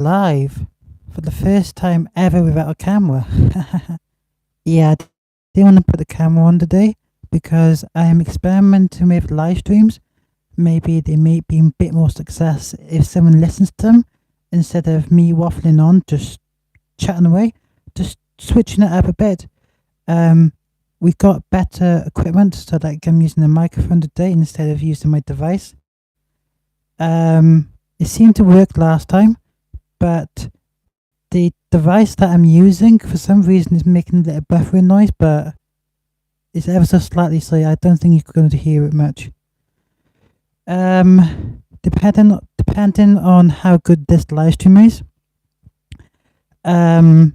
live for the first time ever without a camera. Yeah, I didn't want to put the camera on today because I am experimenting with live streams. Maybe they may be a bit more success if someone listens to them instead of me waffling on, just chatting away, just switching it up a bit. Um, we got better equipment, so like I'm using a microphone today instead of using my device. It seemed to work last time, but the device that I'm using for some reason is making a little buffering noise, but it's ever so slightly, so I don't think you're going to hear it much. Depending on how good this live stream is, we're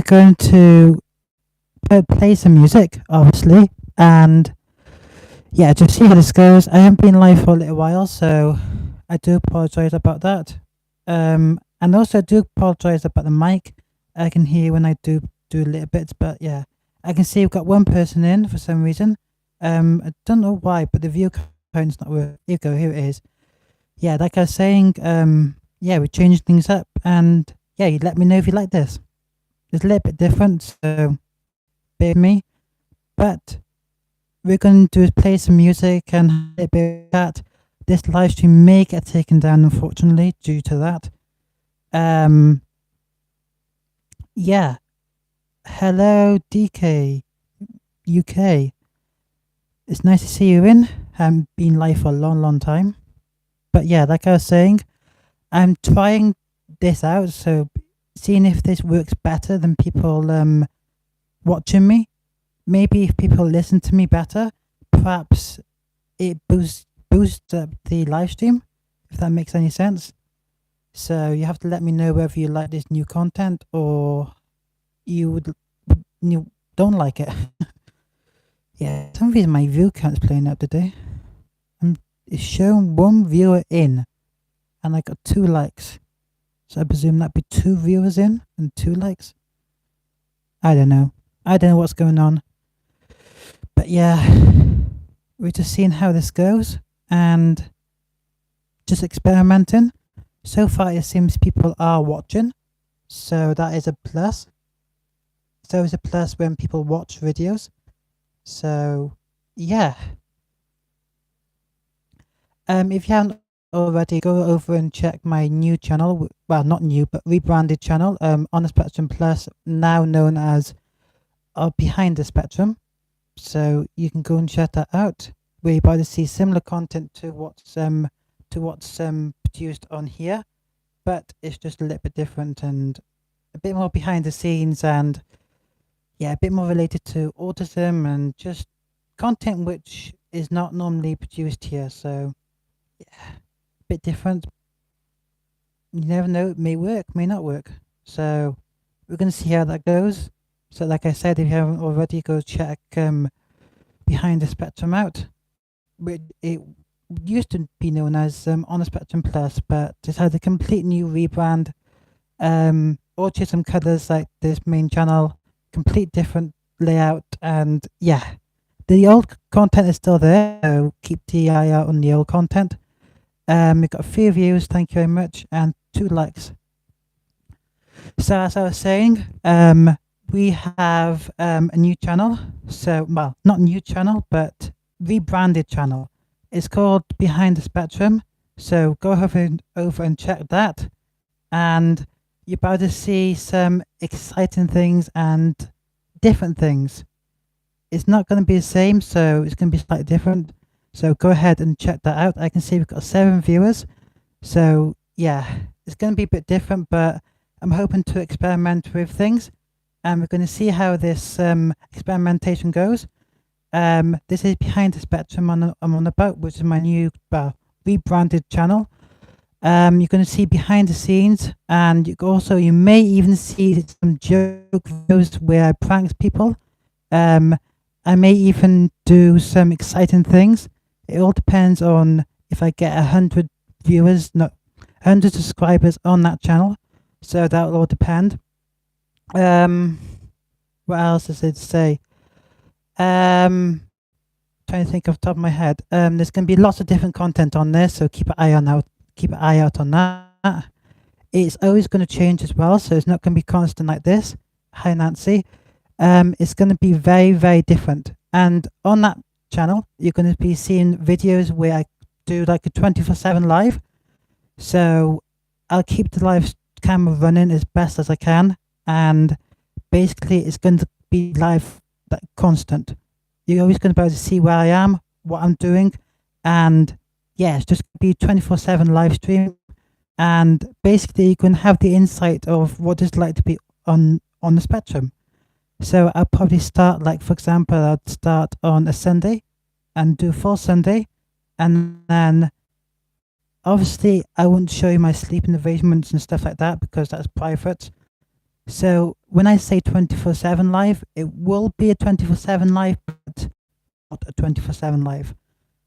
going to play some music, obviously, and yeah, just see how this goes. I haven't been live for a little while, so I do apologize about that. And also I do apologize about the mic. I can hear when I do little bits, but yeah, I can see we've got one person in for some reason. I don't know why, but the view count's not working. Here we go, here it is. Yeah, like I was saying, yeah, we changed things up, and yeah, you let me know if you like this. It's a little bit different, so bear with me. But we're going to do is play some music and a little bit of that. This live stream may get taken down, unfortunately, due to that. Yeah. Hello, DK UK. It's nice to see you in. Haven't been live for a long time. But yeah, like I was saying, I'm trying this out, so seeing if this works better than people watching me. Maybe if people listen to me better, perhaps it boosts up the live stream, if that makes any sense. So you have to let me know whether you like this new content or you don't like it. Yeah, for some reason my view count's playing up today. It's showing one viewer in, and I got 2 likes. So I presume that'd be 2 viewers in and 2 likes. I don't know what's going on. But yeah, we're just seeing how this goes and just experimenting. So far it seems people are watching, so that is a plus. So it's a plus when people watch videos. So yeah. If you haven't already, go over and check my new channel. Well, not new, but rebranded channel. On the Spectrum Plus, now known as Behind the Spectrum. So you can go and check that out. Where you're about to see similar content to what's produced on here, but it's just a little bit different and a bit more behind the scenes, and yeah, a bit more related to autism and just content which is not normally produced here. So yeah, a bit different. You never know, it may work, may not work. So we're going to see how that goes. So like I said, if you haven't already, go check Behind the Spectrum out. It used to be known as On the Spectrum Plus, but it's had a complete new rebrand. Autism colours like this main channel, complete different layout, and yeah, the old content is still there, so keep the eye out on the old content. We've got a few views, thank you very much, and 2 likes. So as I was saying, we have a new channel. So, well, not new channel, but rebranded channel. It's called Behind the Spectrum. So go over and check that. And you're about to see some exciting things and different things. It's not going to be the same, so it's going to be slightly different. So go ahead and check that out. I can see we've got 7 viewers. So yeah, it's going to be a bit different, but I'm hoping to experiment with things. And we're going to see how this experimentation goes. This is Behind the Spectrum I'm on about, which is my new rebranded channel. You're going to see behind the scenes, and you may even see some joke videos where I prank people. I may even do some exciting things. It all depends on if I get 100 viewers, not 100 subscribers on that channel. So that will all depend. What else is it to say? trying to think off the top of my head. There's going to be lots of different content on there, so keep an eye on out. Keep an eye out on that. It's always going to change as well, so it's not going to be constant like this. Hi, Nancy. It's going to be very, very different. And on that channel, you're going to be seeing videos where I do like a 24/7 live. So I'll keep the live camera running as best as I can, and basically it's going to be live, like constant. You're always going to be able to see where I am, what I'm doing, and yeah, it's just going to be 24/7 live stream. And basically you can have the insight of what it's like to be on the spectrum. So I'll probably start, like for example, I'd start on a Sunday and do full Sunday, and then obviously I won't show you my sleeping arrangements and stuff like that because that's private. So when I say 24/7 live, it will be a 24/7 live, but not a 24/7 live.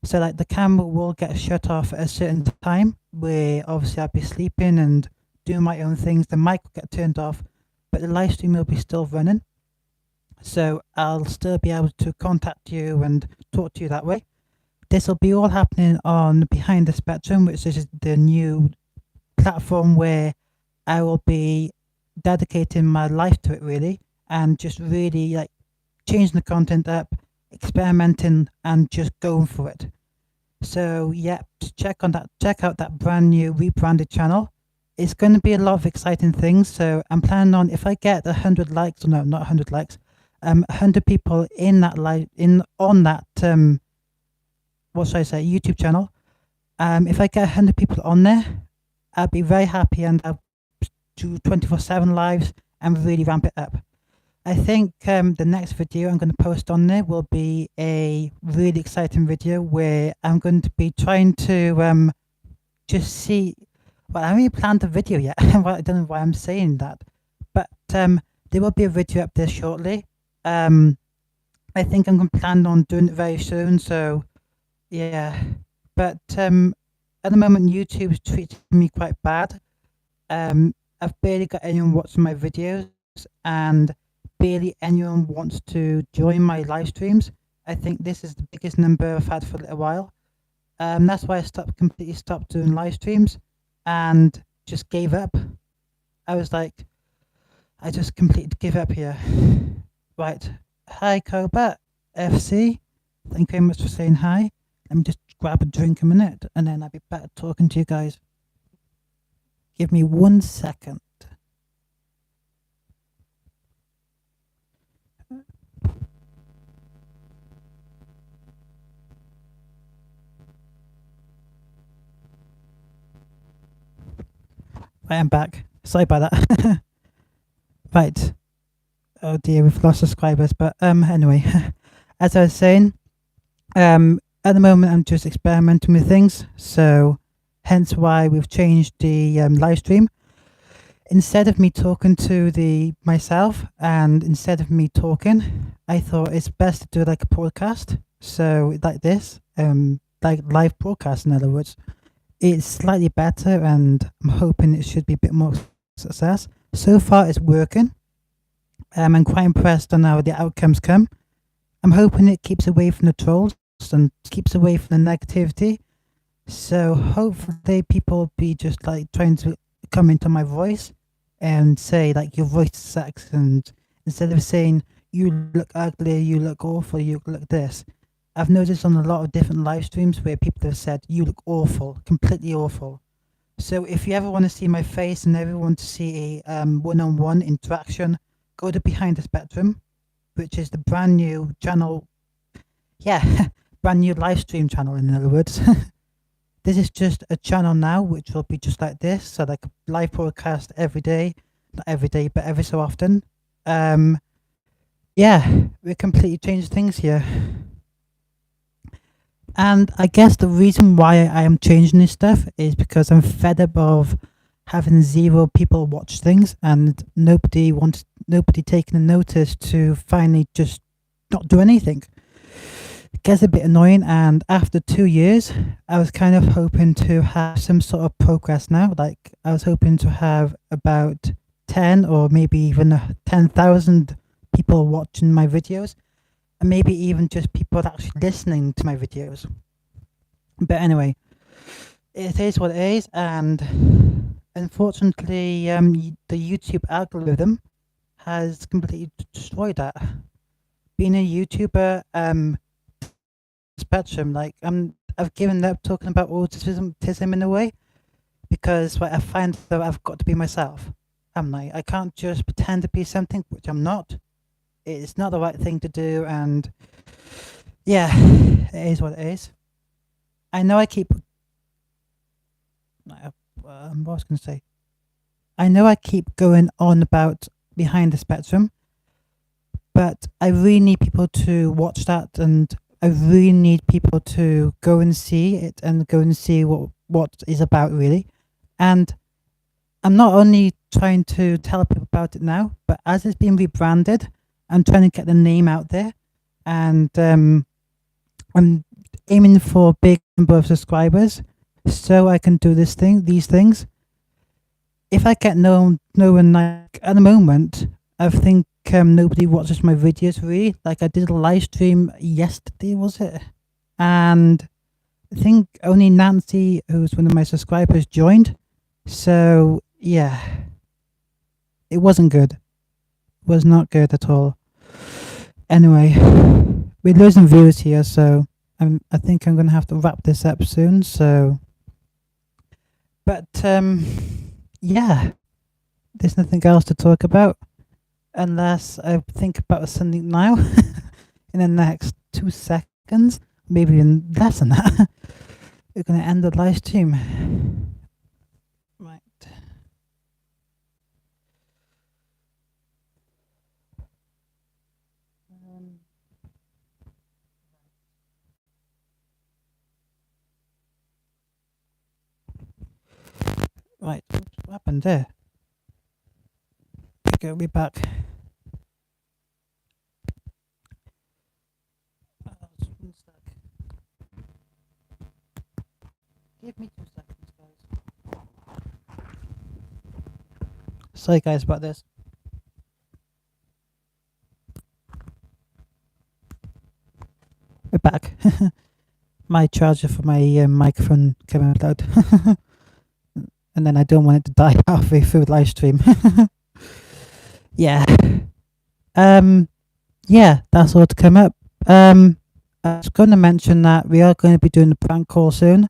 So like the camera will get shut off at a certain time where obviously I'll be sleeping and doing my own things. The mic will get turned off, but the live stream will be still running. So I'll still be able to contact you and talk to you that way. This will be all happening on Behind the Spectrum, which is the new platform where I will be dedicating my life to it really, and just really like changing the content up, experimenting and just going for it. So yeah, check out that brand new rebranded channel. It's going to be a lot of exciting things. So I'm planning on, if I get 100 likes, or no, not 100 likes, 100 people in that on that what should I say, YouTube channel. If I get 100 people on there, I'll be very happy, and I'll do 24/7 lives and really ramp it up. I think the next video I'm going to post on there will be a really exciting video where I'm going to be trying to just see. Well, I haven't even planned a video yet. Well, I don't know why I'm saying that, but there will be a video up there shortly. I think I'm going to plan on doing it very soon. So yeah, but at the moment YouTube's treating me quite bad. I've barely got anyone watching my videos, and barely anyone wants to join my live streams. I think this is the biggest number I've had for a little while. That's why I completely stopped doing live streams and just gave up. I was like, I just completely give up here. Right. Hi, Cobra FC. Thank you very much for saying hi. Let me just grab a drink a minute, and then I'll be back talking to you guys. Give me 1 second. I am back. Sorry about that. Right. Oh dear, we've lost subscribers. But anyway, as I was saying, at the moment I'm just experimenting with things. So hence why we've changed the live stream. Instead of me talking to myself, and instead of me talking, I thought it's best to do like a podcast. So like this, like live broadcast, in other words. It's slightly better, and I'm hoping it should be a bit more success. So far it's working. I'm quite impressed on how the outcomes come. I'm hoping it keeps away from the trolls and keeps away from the negativity. So hopefully people will be just like trying to comment on my voice and say like your voice sucks, and instead of saying you look ugly, you look awful, you look this. I've noticed on a lot of different live streams where people have said you look awful, completely awful. So if you ever want to see my face and ever want to see a one-on-one interaction, go to Behind the Spectrum, which is the brand new channel. Yeah, brand new live stream channel, in other words. This is just a channel now, which will be just like this. So like a live broadcast every day, not every day, but every so often. Yeah, we completely changed things here. And I guess the reason why I am changing this stuff is because I'm fed up of having 0 people watch things and nobody taking a notice to finally just not do anything. It gets a bit annoying, and after 2 years, I was kind of hoping to have some sort of progress now. Like I was hoping to have about 10 or maybe even 10,000 people watching my videos. and maybe even just people actually listening to my videos. But anyway, it is what it is, and unfortunately, the YouTube algorithm has completely destroyed that. Being a YouTuber, spectrum, like I've given up talking about autism in a way, because I find that I've got to be myself. I'm like, I can't just pretend to be something which I'm not. It's not the right thing to do, and yeah, it is what it is. I know I keep. What was I going to say? I know I keep going on about Behind the Spectrum, but I really need people to watch that, and I really need people to go and see it and go and see what is about really. And I'm not only trying to tell people about it now, but as it's been rebranded, I'm trying to get the name out there, and I'm aiming for a big number of subscribers so I can do these things. If I get no one, like at the moment, I think nobody watches my videos really. Like I did a live stream yesterday, was it? And I think only Nancy, who's one of my subscribers, joined. So yeah, it wasn't good. It was not good at all. Anyway, we're losing views here, so I think I'm gonna have to wrap this up soon. So, but yeah, there's nothing else to talk about unless I think about something now in the next 2 seconds, maybe even less than that. We're gonna end the live stream. Right. Right, oops, what happened there? Okay, we'll be back. Give me 2 seconds, guys. Sorry, guys, about this. We're back. My charger for my microphone came out loud. And then I don't want it to die halfway through the live stream. Yeah. Yeah, that's all to come up. I was going to mention that we are going to be doing a prank call soon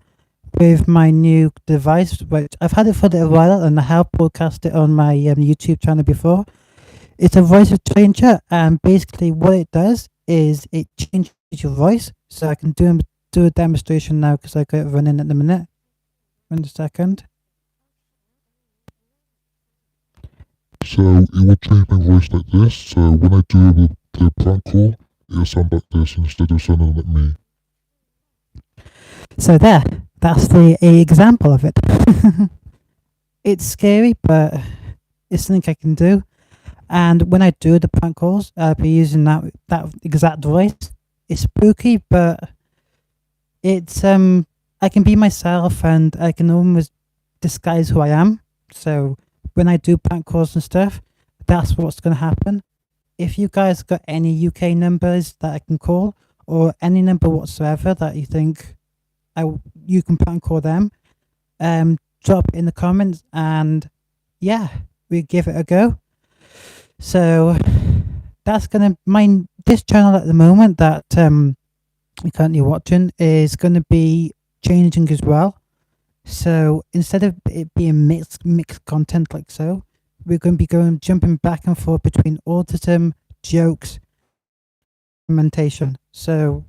with my new device, which I've had it for a little while, and I have broadcast it on my YouTube channel before. It's a voice changer, and basically what it does is it changes your voice. So I can do a demonstration now because I got it running at the minute. 1 second. So it will change my voice like this, so when I do the prank call, it'll sound like this instead of sounding like me. So that's the example of it. It's scary, but it's something I can do. And when I do the prank calls, I'll be using that exact voice. It's spooky, but it's I can be myself, and I can almost disguise who I am. So when I do prank calls and stuff, that's what's going to happen. If you guys got any UK numbers that I can call, or any number whatsoever that you think you can prank call them, drop it in the comments, and yeah, we give it a go. So that's gonna this channel at the moment that you're currently watching is going to be changing as well. So instead of it being mixed content like so, we're going to be jumping back and forth between autism, jokes, implementation. So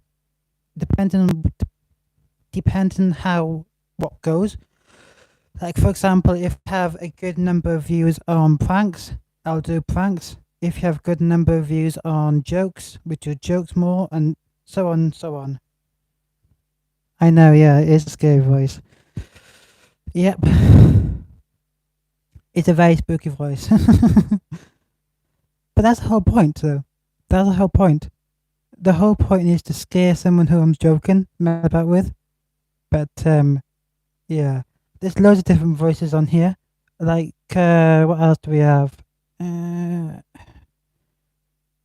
depending how what goes. Like for example, if I have a good number of views on pranks, I'll do pranks. If you have a good number of views on jokes, we do jokes more, and so on and so on. I know, yeah, it is a scary voice. Yep. It's a very spooky voice. But that's the whole point, though. That's the whole point. The whole point is to scare someone who I'm joking about with. But, yeah. There's loads of different voices on here. Like, what else do we have?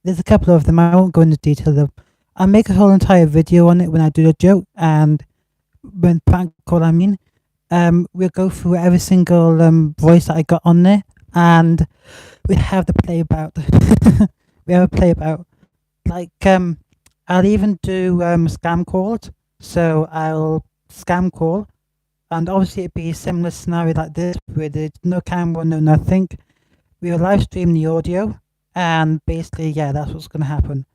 There's a couple of them. I won't go into detail of them. I make a whole entire video on it when I do the joke, and when prank call, I mean, we'll go through every single voice that I got on there, and we have the play about. We have a play about, like, I'll even do scam calls. So I'll scam call, and obviously it'd be a similar scenario like this, where there's no camera, no nothing. We'll live stream the audio, and basically, yeah, that's what's gonna happen.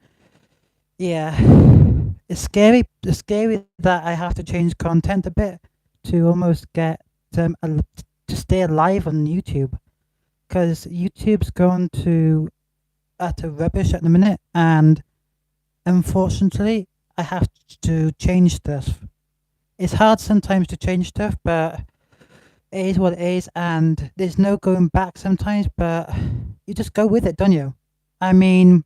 Yeah, it's scary. It's scary that I have to change content a bit to almost get to stay alive on YouTube, because YouTube's gone to utter rubbish at the minute, and unfortunately, I have to change stuff. It's hard sometimes to change stuff, but it is what it is, and there's no going back sometimes, but you just go with it, don't you? I mean,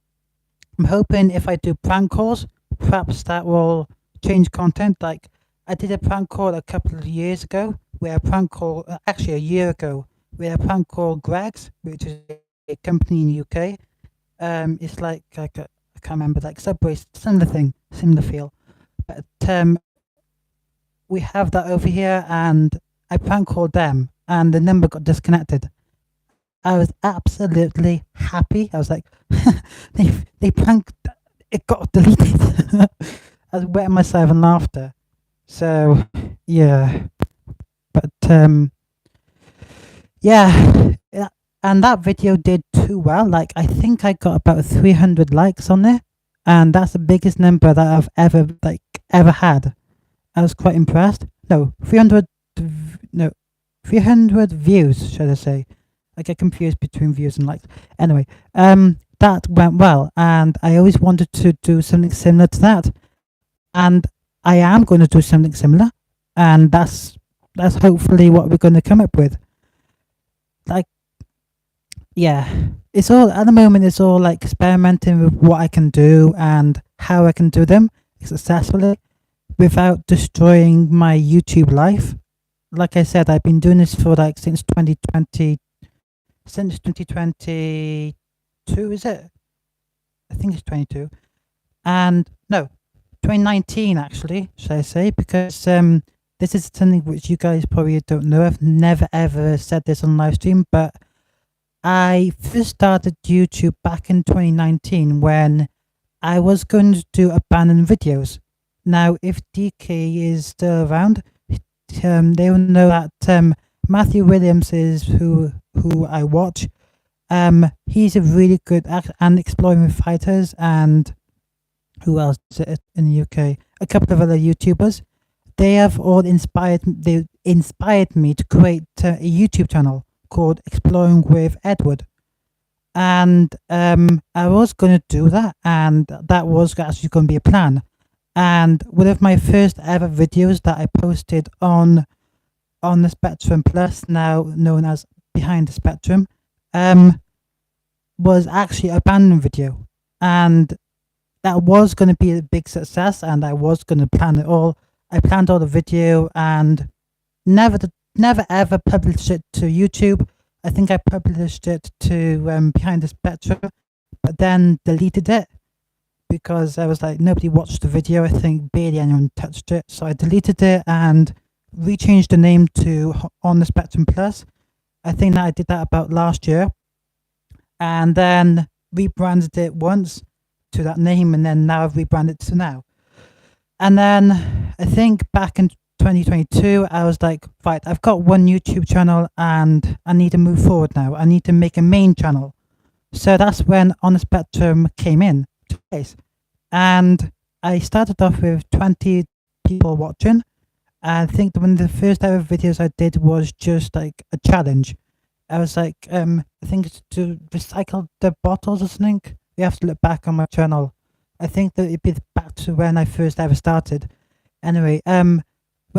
I'm hoping if I do prank calls, perhaps that will change content. Like, I did a prank call a couple of years ago, where a prank call, actually a year ago, where a prank call Greggs, which is a company in UK. It's like I can't remember, like Subway, similar thing, similar feel. But we have that over here, and I prank called them, and the number got disconnected. I was absolutely happy. I was like, they pranked, it got deleted. I was wetting myself in laughter. So yeah, but yeah, and that video did too well. Like, I think I got about 300 likes on there, and that's the biggest number that I've ever had. I was quite impressed. No, 300 views, should I say. I get confused between views and likes. Anyway, that went well, and I always wanted to do something similar to that. And I am going to do something similar, and that's hopefully what we're going to come up with. Like, yeah, it's all, at the moment, it's all like experimenting with what I can do and how I can do them successfully without destroying my YouTube life. Like I said, I've been doing this for like since 2022, is it? I think it's 22. And no, 2019 actually, should I say, because this is something which you guys probably don't know. I've never ever said this on live stream, but I first started YouTube back in 2019 when I was going to do abandoned videos. Now, if DK is still around, they will know that Matthew Williams is who I watch. He's a really good actor and exploring with fighters, and who else is it in the UK? A couple of other YouTubers. They have all inspired me to create a YouTube channel called Exploring with Edward. And I was going to do that, and that was actually going to be a plan. And one of my first ever videos that I posted on the Spectrum Plus, now known as Behind the Spectrum, was actually a abandoned video, and that was going to be a big success, and I was going to plan it all. I planned all the video and never ever published it to YouTube. I think I published it to Behind the Spectrum, but then deleted it because I was like, nobody watched the video. I think barely anyone touched it, so I deleted it and rechanged the name to On the Spectrum Plus. I think that I did that about last year, and then rebranded it once to that name, and then now I've rebranded to now. And then I think back in 2022, I was like, right, I've got one YouTube channel and I need to move forward now. I need to make a main channel. So that's when On the Spectrum came in to place. And I started off with 20 people watching. I think one of the first ever videos I did was just like a challenge. I was like, I think it's to recycle the bottles or something. You have to look back on my channel. I think that it'd be back to when I first ever started. Anyway, when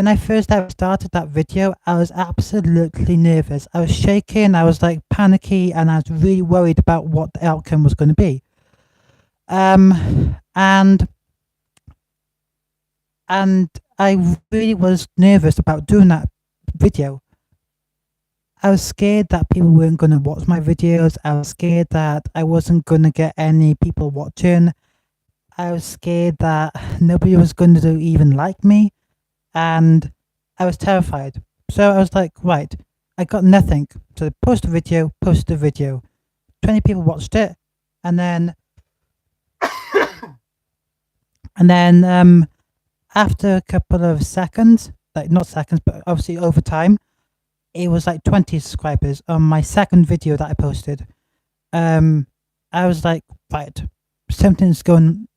I first ever started that video, I was absolutely nervous. I was shaking, I was like panicky, and I was really worried about what the outcome was going to be. And I really was nervous about doing that video. I was scared that people weren't going to watch my videos. I was scared that I wasn't going to get any people watching. I was scared that nobody was going to even like me, and I was terrified. So I was like, right, I got nothing. So post a video, 20 people watched it, and then after a couple of seconds, like not seconds, but obviously over time, it was like 20 subscribers on my second video that I posted. I was like, right, something's going.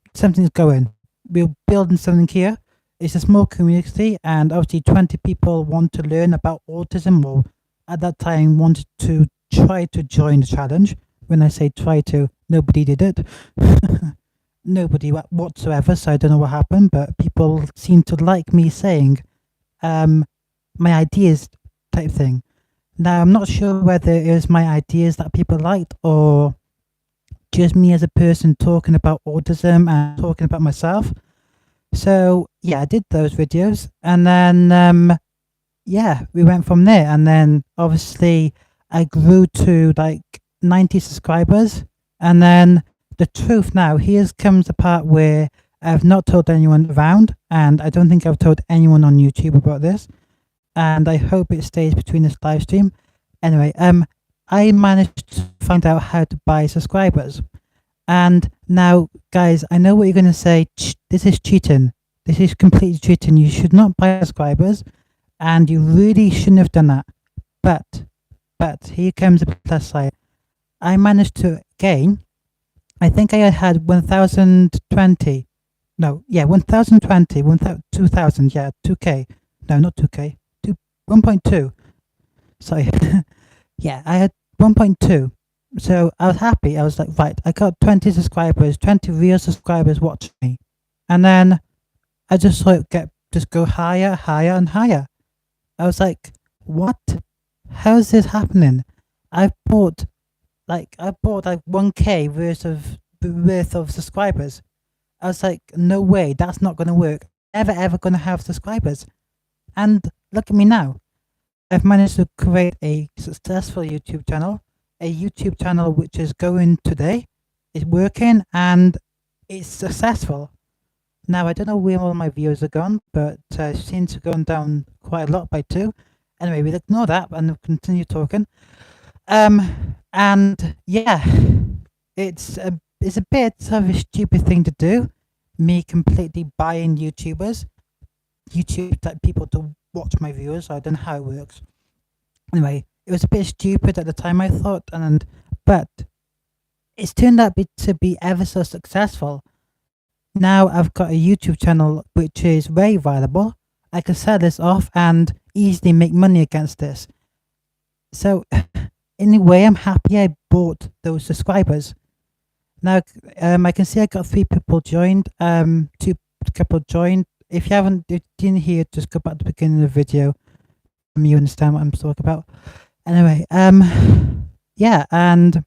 We're building something here. It's a small community, and obviously 20 people want to learn about autism, or at that time wanted to try to join the challenge. When I say try to, nobody did it. Nobody whatsoever, so I don't know what happened, but people seem to like me saying my ideas type thing. Now, I'm not sure whether it was my ideas that people liked, or just me as a person talking about autism and talking about myself. So yeah, I did those videos, and then yeah, we went from there. And then obviously I grew to like 90 subscribers. And then the truth now, here comes the part where I've not told anyone around, and I don't think I've told anyone on YouTube about this, and I hope it stays between this live stream. Anyway, I managed to find out how to buy subscribers. And now, guys, I know what you're going to say. This is cheating. This is completely cheating. You should not buy subscribers, and you really shouldn't have done that. But here comes the plus side. I managed to gain, I think I had 1020. No, yeah, 1020, 2000, yeah, 2K. No, not 2K. 1.2. Sorry. Yeah, I had 1.2. So I was happy. I was like, right, I got 20 subscribers, 20 real subscribers watching me. And then I just saw it just go higher, higher, and higher. I was like, what? How is this happening? I bought like 1K worth of subscribers. I was like, no way, that's not gonna work. Ever gonna have subscribers. And look at me now. I've managed to create a successful YouTube channel, a YouTube channel which is going today. It's working and it's successful. Now, I don't know where all my views are gone, but it seems to have gone down quite a lot by 2. Anyway, we'll ignore that and we'll continue talking. And yeah, it's a bit of a stupid thing to do, me completely buying YouTube type people to watch my viewers. I don't know how it works. Anyway, it was a bit stupid at the time, I thought, but it's turned out to be ever so successful. Now I've got a YouTube channel which is very valuable. I can sell this off and easily make money against this. So in a way, I'm happy I bought those subscribers. Now I can see I got 3 people joined, 2 couple joined. If you didn't hear, just go back to the beginning of the video. You understand what I'm talking about. Anyway, yeah, and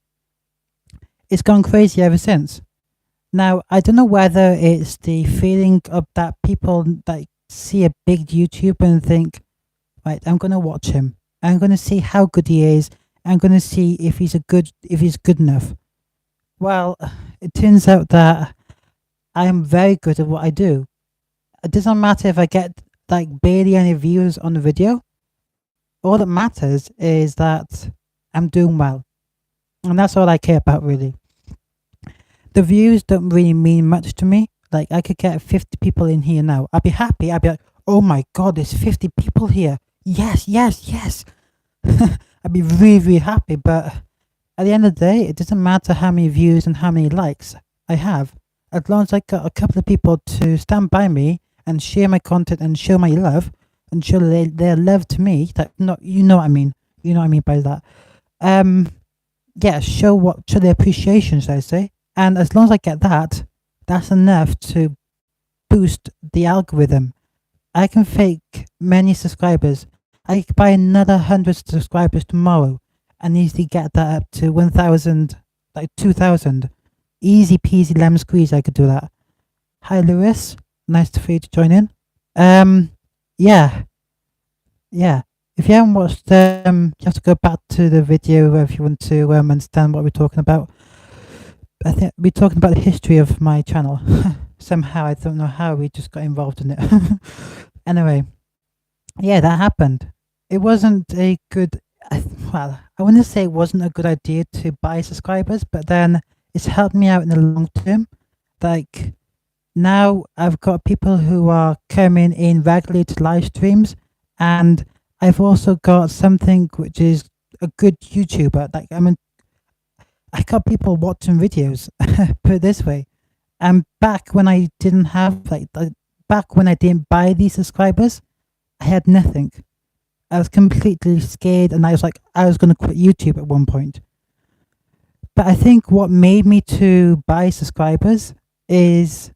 it's gone crazy ever since. Now, I don't know whether it's the feeling of that people like see a big YouTuber and think, right, I'm gonna watch him. I'm gonna see how good he is. I'm gonna see if he's good enough. Well, it turns out that I am very good at what I do. It doesn't matter if I get like barely any views on the video. All that matters is that I'm doing well. And that's all I care about, really. The views don't really mean much to me. Like, I could get 50 people in here now. I'd be happy. I'd be like, oh my god, there's 50 people here. Yes, yes, yes. I'd be really, really happy. But at the end of the day, it doesn't matter how many views and how many likes I have. As long as I got a couple of people to stand by me and share my content and show my love and show their love to me, that you know what I mean. You know what I mean by that. Yeah, show their appreciation, should I say. And as long as I get that, that's enough to boost the algorithm. I can fake many subscribers. I could buy another 100 subscribers tomorrow and easily get that up to 1,000, like 2,000. Easy peasy lemon squeeze, I could do that. Hi Lewis, nice for you to join in. Yeah. If you haven't watched, you have to go back to the video if you want to understand what we're talking about. I think we're talking about the history of my channel. somehow. I don't know how we just got involved in it. Anyway, yeah, that happened. It wasn't a good. Well, I wouldn't say it wasn't a good idea to buy subscribers, but then it's helped me out in the long term. Like now, I've got people who are coming in regularly to live streams, and I've also got something which is a good YouTuber. Like I got people watching videos. Put it this way, and back when I didn't have back when I didn't buy these subscribers, I had nothing. I was completely scared, and I was like, I was going to quit YouTube at one point. But I think what made me to buy subscribers is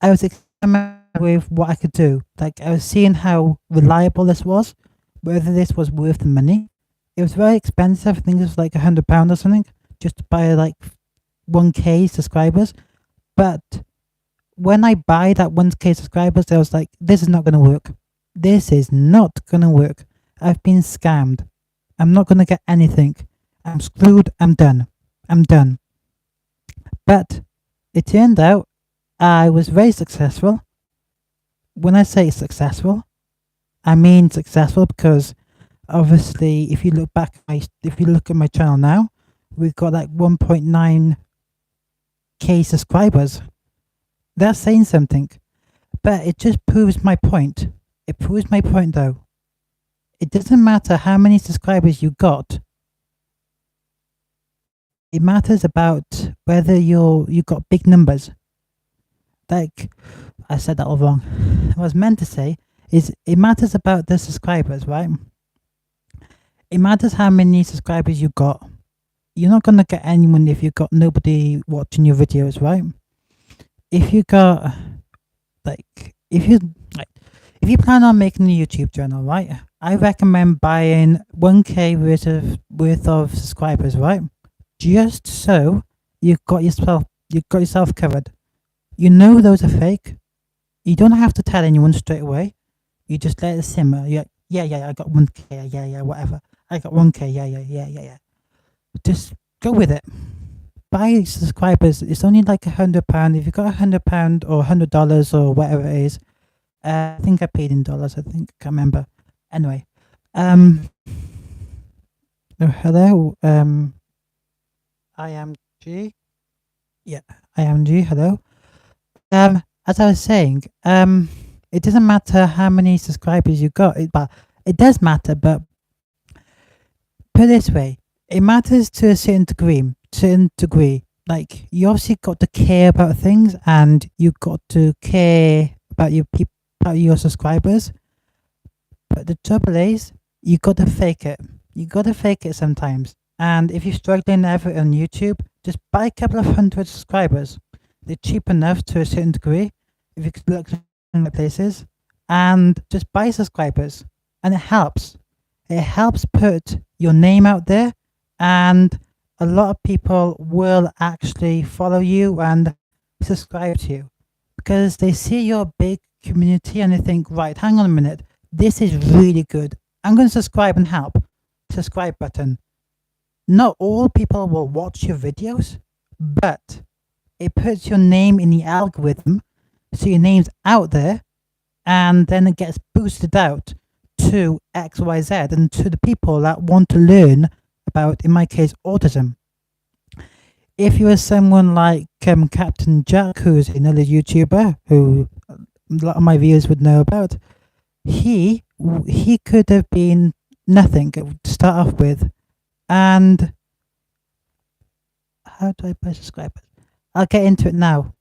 I was experimenting with what I could do. Like I was seeing how reliable this was, whether this was worth the money. It was very expensive. I think it was like £100 or something just to buy like 1k subscribers. But when I buy that 1k subscribers, I was like, this is not going to work. This is not going to work. I've been scammed. I'm not going to get anything. I'm screwed. I'm done. I'm done. But it turned out I was very successful. When I say successful, I mean successful because obviously if you look at my channel now, we've got like 1.9k subscribers. That's saying something. But it just proves my point. It proves my point though. It doesn't matter how many subscribers you got. It matters about whether you got big numbers. Like, I said that all wrong. What I was meant to say is it matters about the subscribers, right? It matters how many subscribers you got. You're not going to get anyone if you got nobody watching your videos, right? If you got, if you plan on making a YouTube channel, right? I recommend buying 1k worth of subscribers, right? Just so you've got yourself covered. You know those are fake. You don't have to tell anyone straight away. You just let it simmer. Yeah, I got 1k. Yeah, whatever. I got 1k. Yeah. Just go with it. Buy subscribers. It's only like £100. If you got £100 or $100 or whatever it is, I think I paid in dollars. I can't remember. Anyway, hello. I am G. Yeah, I am G. Hello. As I was saying, it doesn't matter how many subscribers you got. But it does matter. But put it this way, it matters to a certain degree. Like you obviously got to care about things, and you got to care about your subscribers. But the trouble is, you got to fake it. You got to fake it sometimes. And if you're struggling ever on YouTube, just buy a couple of hundred subscribers. They're cheap enough to a certain degree, if you could look in the places, and just buy subscribers. And it helps. It helps put your name out there, and a lot of people will actually follow you and subscribe to you because they see your big community and they think, right, hang on a minute, this is really good. I'm going to subscribe and help. Subscribe button. Not all people will watch your videos, but it puts your name in the algorithm, so your name's out there, and then it gets boosted out to XYZ and to the people that want to learn about, in my case, autism. If you are someone like Captain Jack, who's another YouTuber who a lot of my viewers would know about, he could have been nothing to start off with. And how do I buy subscribers? I'll get into it now.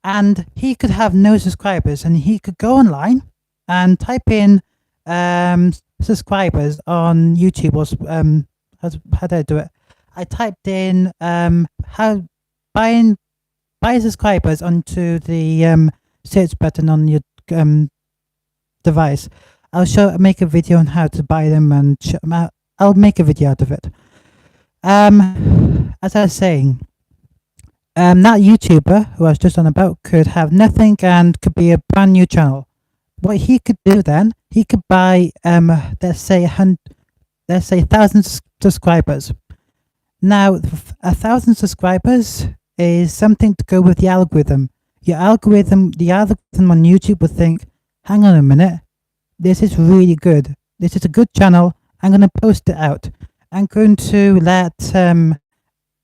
And he could have no subscribers, and he could go online and type in subscribers on YouTube, or how do I do it? I typed in how buy subscribers onto the search button on your device. I'll make a video on how to buy them and show them out. I'll make a video out of it. As I was saying, that YouTuber who I was just on about could have nothing and could be a brand new channel. What he could do then, he could buy let's say 1,000 subscribers. Now 1,000 subscribers is something to go with the algorithm. the algorithm on YouTube would think, hang on a minute, this is really good. This is a good channel. I'm going to post it out. I'm going to let a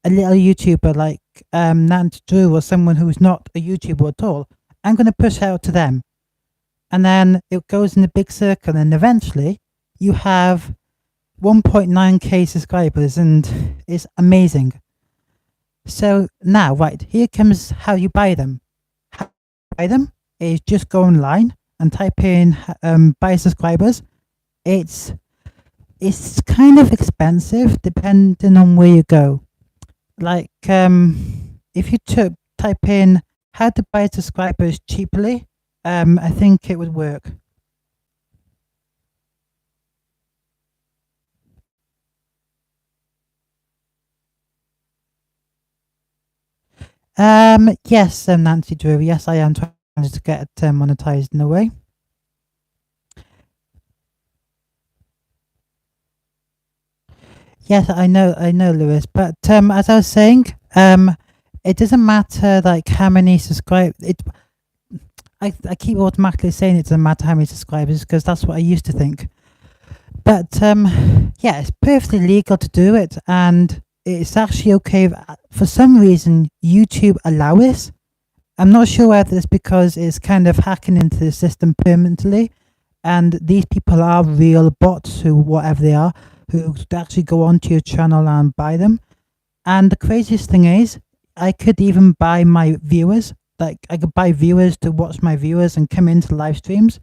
little YouTuber like Nancy Drew or someone who's not a YouTuber at all, I'm going to push out to them. And then it goes in a big circle, and eventually you have 1.9k subscribers, and it's amazing. So now, right, here comes how you buy them. How you buy them is just go online and type in buy subscribers. It's kind of expensive depending on where you go. Like if you type in how to buy subscribers cheaply, I think it would work. Yes, Nancy Drew. Yes, I am trying to get monetized in a way. Yes, I know, Lewis. But as I was saying, it doesn't matter like how many subscribers. I keep automatically saying it doesn't matter how many subscribers because that's what I used to think. But yeah, it's perfectly legal to do it, and it's actually okay. For some reason, YouTube allow this. I'm not sure whether it's because it's kind of hacking into the system permanently, and these people are real bots who, whatever they are, who actually go onto your channel and buy them. And the craziest thing is, I could even buy my viewers. Like, I could buy viewers to watch my viewers and come into live streams.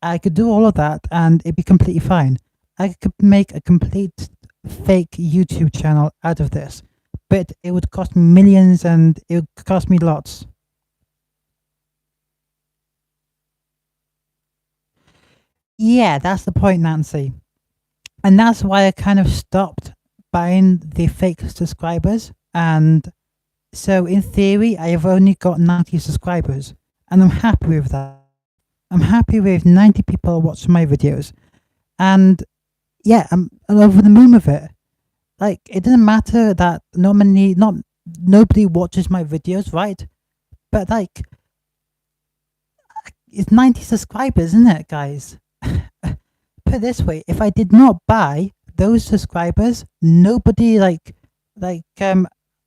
I could do all of that, and it'd be completely fine. I could make a complete fake YouTube channel out of this, but it would cost me millions, and it would cost me lots. Yeah, that's the point, Nancy. And that's why I kind of stopped buying the fake subscribers. And so in theory, I have only got 90 subscribers, and I'm happy with that. I'm happy with 90 people watching my videos. And yeah, I'm over the moon with it. Like, it doesn't matter that nobody watches my videos, right? But like, it's 90 subscribers, isn't it, guys? Put it this way, if I did not buy those subscribers, nobody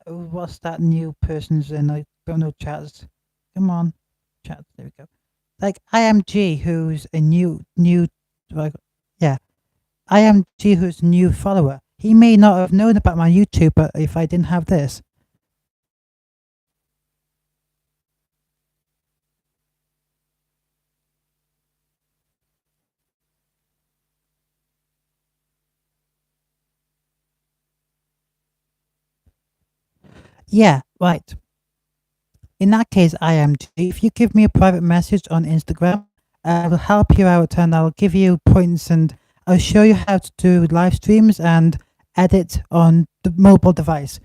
what's that new person's in? I don't know, chats. Come on, chat. There we go. Like IMG, who's a new like, yeah, IMG, who's a new follower. He may not have known about my YouTube, but if I didn't have this. Yeah, right. In that case, IMG, if you give me a private message on Instagram, I will help you out and I'll give you points and I'll show you how to do live streams and edit on the mobile device.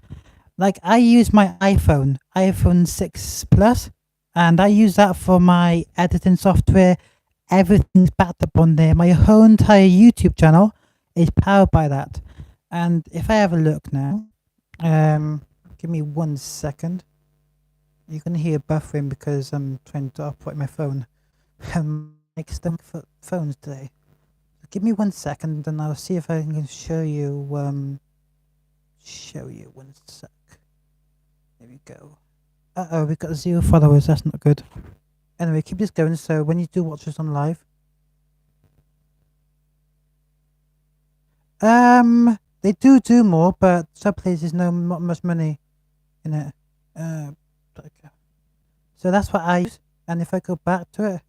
Like, I use my iPhone 6 Plus, and I use that for my editing software. Everything's backed up on there. My whole entire YouTube channel is powered by that. And if I have a look now, give me 1 second. You can hear buffering because I'm trying to operate my phone. Makes them phones today. Give me 1 second and I'll see if I can show you 1 sec. There we go. Uh-oh, we've got 0 followers, that's not good. Anyway, keep this going, so when you do watch us on live. They do more, but some places not much money in it. Okay. So that's what I use, and if I go back to it,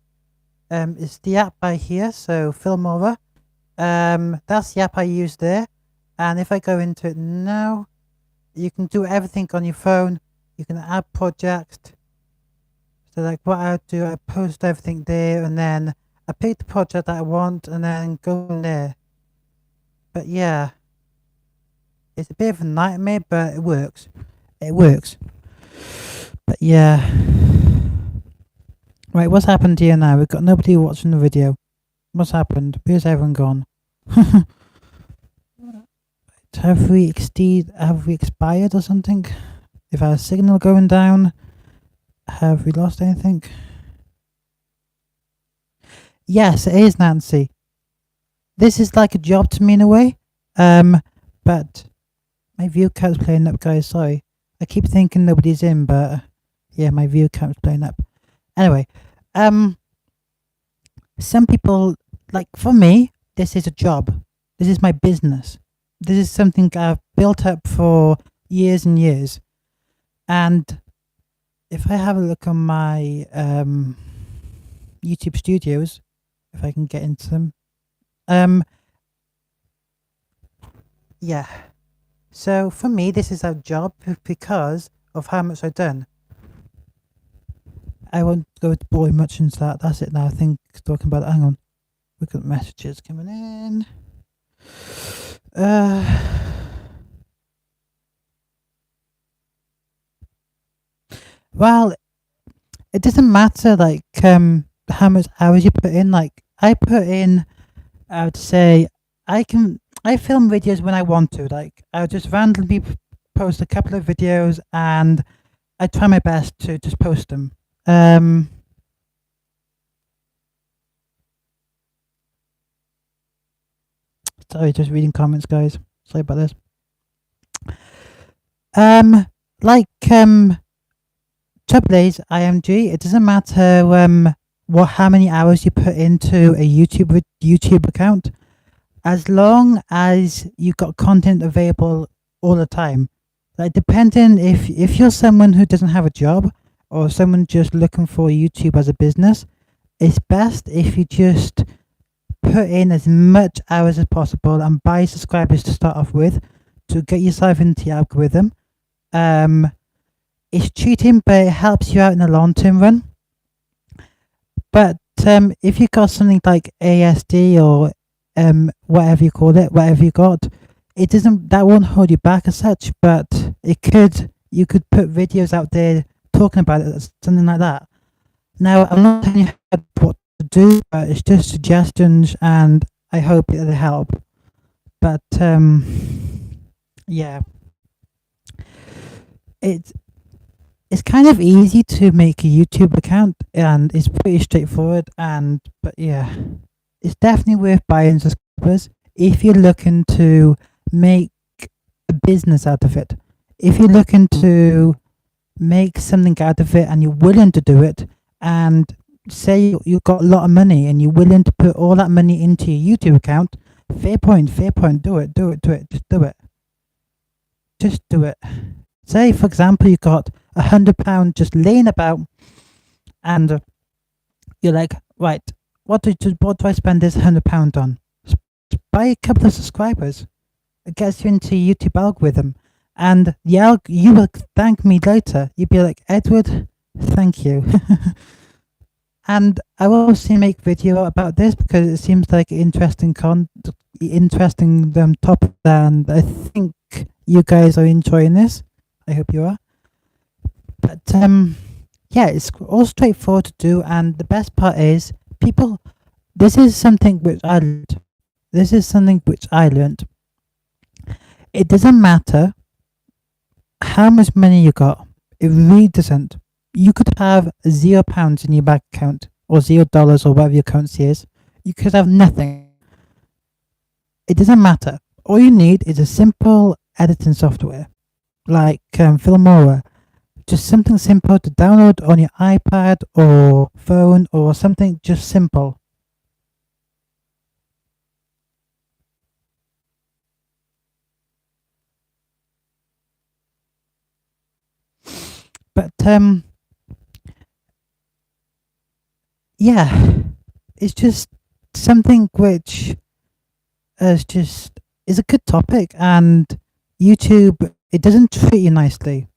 it's the app by here, so Filmora. That's the app I use there, and if I go into it now, you can do everything on your phone. You can add projects. So like what I do, I post everything there, and then I pick the project that I want, and then go in there. But yeah, it's a bit of a nightmare, but it works. It works. But yeah. Right, what's happened here now? We've got nobody watching the video. What's happened? Where's everyone gone? Have we expired or something? If our signal going down, Have we lost anything? Yes, it is Nancy. This is like a job to me in a way. But my view count's playing up, guys. Sorry. I keep thinking nobody's in, but yeah, my view count's playing up. Anyway, some people, like for me, this is a job. This is my business. This is something I've built up for years and years. And if I have a look on my YouTube studios, if I can get into them, yeah. So for me, this is a job because of how much I've done. I won't go boy much into that. That's it now. I think talking about it. Hang on. We've got messages coming in. Well, it doesn't matter like how much hours you put in. Like I put in, I would say I film videos when I want to. Like I'll just randomly post a couple of videos and I try my best to just post them. Sorry, just reading comments, guys. Sorry about this. Trouble is, IMG, it doesn't matter how many hours you put into a YouTube account, as long as you've got content available all the time. Like depending if you're someone who doesn't have a job or someone just looking for YouTube as a business, it's best if you just put in as much hours as possible and buy subscribers to start off with to get yourself into the algorithm. It's cheating, but it helps you out in the long-term run. But if you got something like ASD or whatever you call it, whatever you got, that won't hold you back as such. But you could put videos out there talking about it, something like that. Now, I'm not telling you what to do, but it's just suggestions, and I hope it'll help. But yeah, it's kind of easy to make a YouTube account, and it's pretty straightforward. But yeah, it's definitely worth buying subscribers if you're looking to make a business out of it. If you're looking to make something out of it and you're willing to do it, and say you've got a lot of money and you're willing to put all that money into your YouTube account, fair point, do it, just do it. Say, for example, you got £100 just laying about, and you're like, right, what do I spend this £100 on? Buy a couple of subscribers. It gets you into YouTube algorithm, and you will thank me later. You'll be like, Edward, thank you. And I will also make video about this because it seems like interesting topic, and I think you guys are enjoying this. I hope you are. But yeah, it's all straightforward to do, and the best part is this is something which I learned. It doesn't matter how much money you got. It really doesn't. You could have £0 in your bank account, or $0 or whatever your currency is. You could have nothing. It doesn't matter. All you need is a simple editing software like Filmora. Just something simple to download on your iPad or phone, or something just simple. But yeah, it's just something which is a good topic, and YouTube, it doesn't treat you nicely.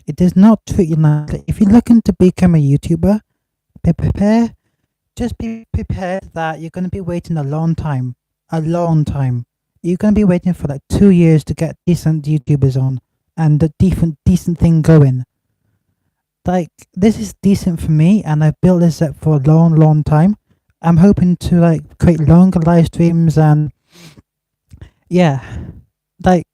It does not treat you nicely. If you're looking to become a YouTuber, just be prepared that you're going to be waiting a long time. You're going to be waiting for like 2 years to get decent YouTubers on and a decent thing going. Like, this is decent for me, and I've built this up for a long time. I'm hoping to like create longer live streams, and yeah, like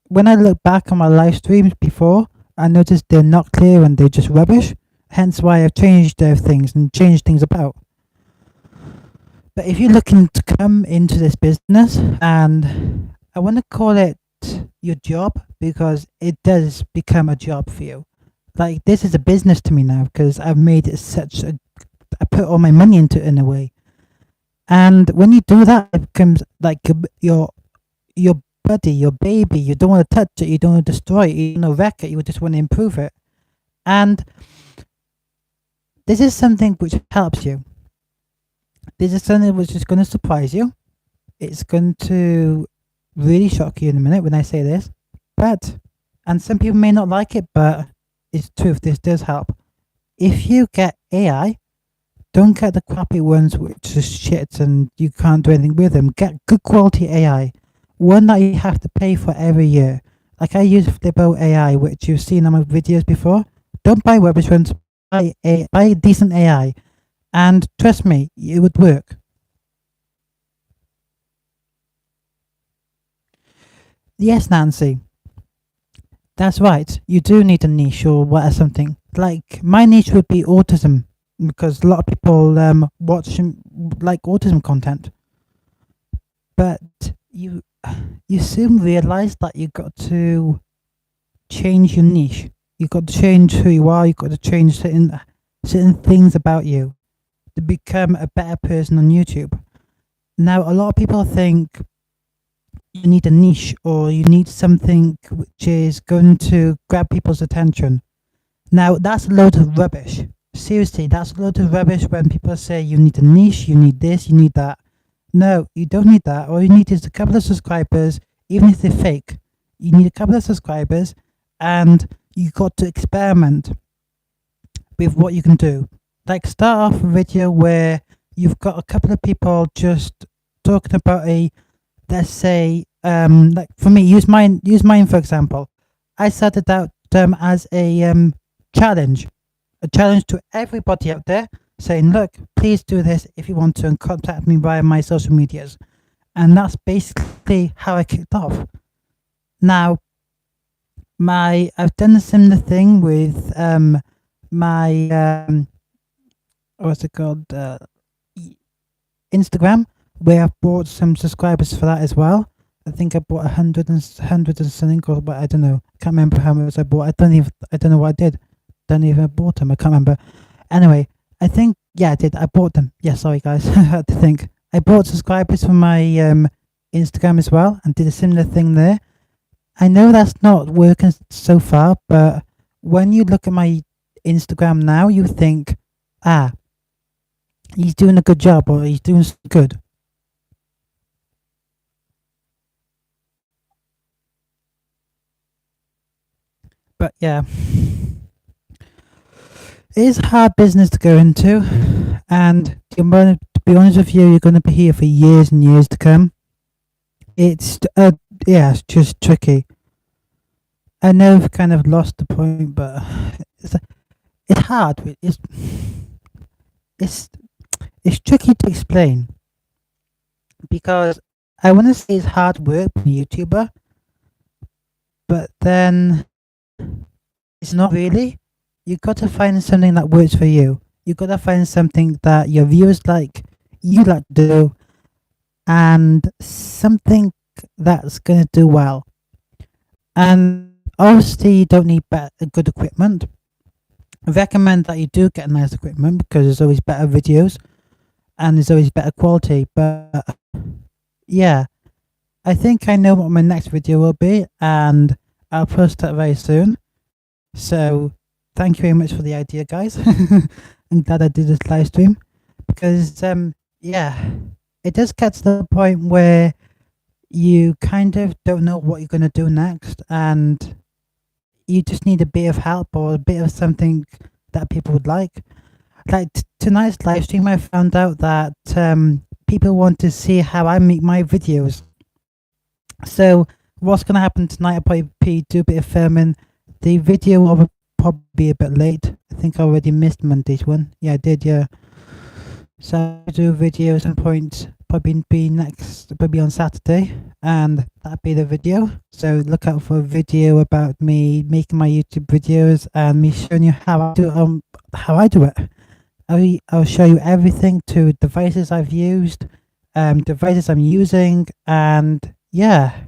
when I look back on my live streams before, I noticed they're not clear and they're just rubbish. hence why I've changed things and changed things about. But if you're looking to come into this business, and I want to call it your job, because it does become a job for you. Like, this is a business to me now, because I've made it I put all my money into it in a way. And when you do that, it becomes like your buddy, your baby. You don't want to touch it, you don't want to destroy it, you don't want to wreck it, you just want to improve it. And this is something which helps you. This is something which is going to surprise you. It's going to really shock you in a minute when I say this. And some people may not like it, but it's truth. This does help. If you get AI, don't get the crappy ones which are shit and you can't do anything with them. Get good quality AI. One that you have to pay for every year. Like I use Flippo AI, which you've seen on my videos before. Don't buy rubbish ones. Buy decent AI. And trust me, it would work. Yes, Nancy. That's right. You do need a niche or something. Like my niche would be autism, because a lot of people watch like autism content. But you soon realize that you got to change your niche. You got to change who you are. You got to change certain things about you to become a better person on YouTube. Now, a lot of people think you need a niche or you need something which is going to grab people's attention. Now, that's a load of rubbish. Seriously, that's a load of rubbish when people say you need a niche, you need this, you need that. No, you don't need that. All you need is a couple of subscribers, even if they're fake. You need a couple of subscribers, and you got to experiment with what you can do. Like start off a video where you've got a couple of people just talking about let's say, like for me, use mine for example. I started out as a challenge to everybody out there, saying, look, please do this if you want to, and contact me via my social medias. And that's basically how I kicked off. Now, I've done a similar thing with my what's it called, Instagram, where I've bought some subscribers for that as well. I think I bought 100 and something, or I don't know. Can't remember how much I bought. I don't know what I did. Don't even bought them. I can't remember. Anyway, I think I did. I bought them. Yeah, sorry guys. I had to think. I bought subscribers for my Instagram as well, and did a similar thing there. I know that's not working so far, but when you look at my Instagram now, you think, he's doing a good job, or he's doing good. But yeah, it is hard business to go into, and to be honest with you, you're going to be here for years and years to come. It's it's just tricky. I know I've kind of lost the point, but it's hard. It's tricky to explain, because I want to say it's hard work being a YouTuber, but then it's not really. You got to find something that works for you. You got to find something that your viewers like, you like to do, and something that's going to do well. And obviously, you don't need good equipment. I recommend that you do get nice equipment, because there's always better videos and there's always better quality. But yeah, I think I know what my next video will be, and I'll post that very soon. So thank you very much for the idea, guys. I'm glad I did this live stream, because it does get to the point where you kind of don't know what you're going to do next, and you just need a bit of help or a bit of something that people would like. Like tonight's live stream, I found out that people want to see how I make my videos. So what's going to happen tonight, I'll probably do a bit of filming. The video will probably be a bit late. I think I already missed Monday's one. Yeah, I did, yeah. So I'll do a video at some point probably on Saturday, and that'll be the video. So look out for a video about me making my YouTube videos and me showing you how I do it. I'll show you everything to devices I've used, devices I'm using, and yeah.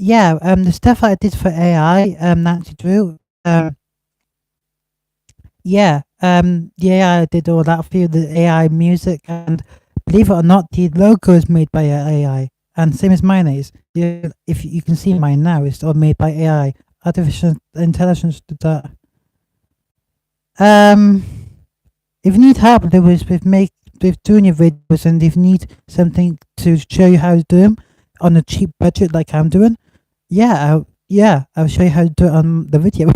Yeah, the stuff I did for AI, Nancy Drew, yeah, the AI did all that for you, the AI music, and believe it or not, the logo is made by AI, and same as mine is. If you can see mine now, it's all made by AI. Artificial intelligence did that. If you need help with doing your videos, and if you need something to show you how to do them on a cheap budget like I'm doing, I'll show you how to do it on the video.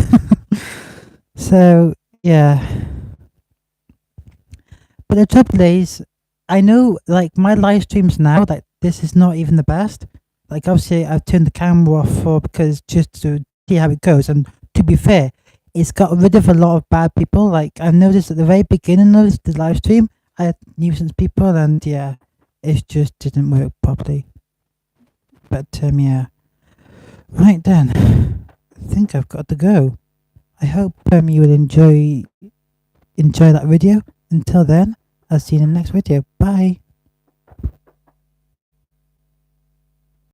So yeah, but the trouble is, I know like my live streams now, like this is not even the best. Like obviously I've turned the camera off because just to see how it goes, and to be fair, it's got rid of a lot of bad people. Like I noticed at the very beginning of the live stream, I had nuisance people, and yeah, it just didn't work properly. But yeah. Right then, I think I've got to go. I hope you will enjoy that video. Until then, I'll see you in the next video. Bye.